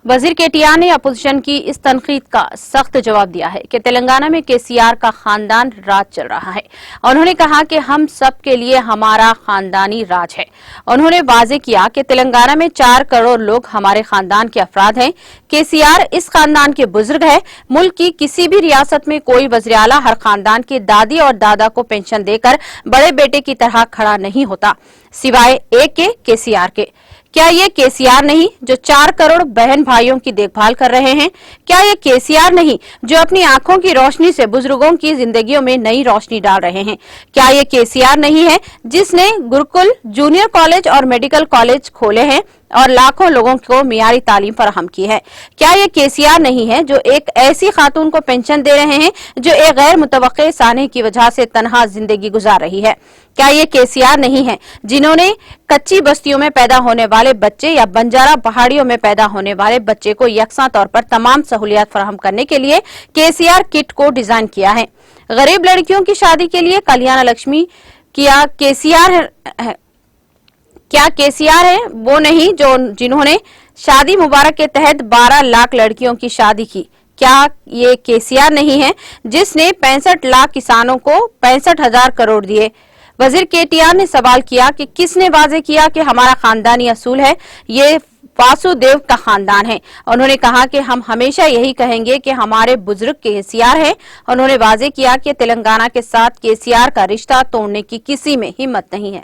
वजीर केटीआर ने अपोजिशन की इस तनकीद का सख्त जवाब दिया है कि तेलंगाना में केसीआर का खानदान राज चल रहा है। उन्होंने कहा कि हम सब के लिए हमारा खानदानी राज है। उन्होंने वाजे किया कि तेलंगाना में 4 करोड़ लोग हमारे खानदान के अफराद हैं। केसीआर इस खानदान के बुजुर्ग है। मुल्क की किसी भी रियासत में कोई वज़ीर आला हर खानदान के दादी और दादा को पेंशन देकर बड़े बेटे की तरह खड़ा नहीं होता, सिवाय एक के केसीआर के। क्या ये केसीआर नहीं जो 4 करोड़ बहन भाइयों की देखभाल कर रहे हैं? क्या ये केसीआर नहीं जो अपनी आंखों की रोशनी से बुजुर्गों की जिंदगियों में नई रोशनी डाल रहे हैं? क्या ये केसीआर नहीं है जिसने गुरुकुल, जूनियर कॉलेज और मेडिकल कॉलेज खोले हैं और लाखों लोगों को मियारी तालीम फराहम की है? क्या ये केसीआर नहीं है जो एक ऐसी खातून को पेंशन दे रहे हैं जो एक गैर मुतवक्के साने की वजह से तनहा जिंदगी गुजार रही है? क्या ये केसीआर नहीं है जिन्होंने कच्ची बस्तियों में पैदा होने वाले बच्चे या बंजारा पहाड़ियों में पैदा होने वाले बच्चे को यकसा तौर पर तमाम सहूलियात फराहम करने के लिए केसीआर किट को डिजाइन किया है? गरीब लड़कियों की शादी के लिए कल्याण लक्ष्मी क्या केसीआर है वो नहीं जो जिन्होंने शादी मुबारक के तहत 12 लाख लड़कियों की शादी की? क्या ये केसीआर नहीं है जिसने 65 लाख किसानों को 65,000 करोड़ दिए? वजीर केटीआर ने सवाल किया कि किसने वाजे किया कि हमारा खानदानी असूल है, ये वासुदेव का खानदान है। उन्होंने कहा कि हम हमेशा यही कहेंगे कि हमारे बुजुर्ग केसीआर है। उन्होंने वाजे किया कि तेलंगाना के साथ केसीआर का रिश्ता तोड़ने की किसी में हिम्मत नहीं है।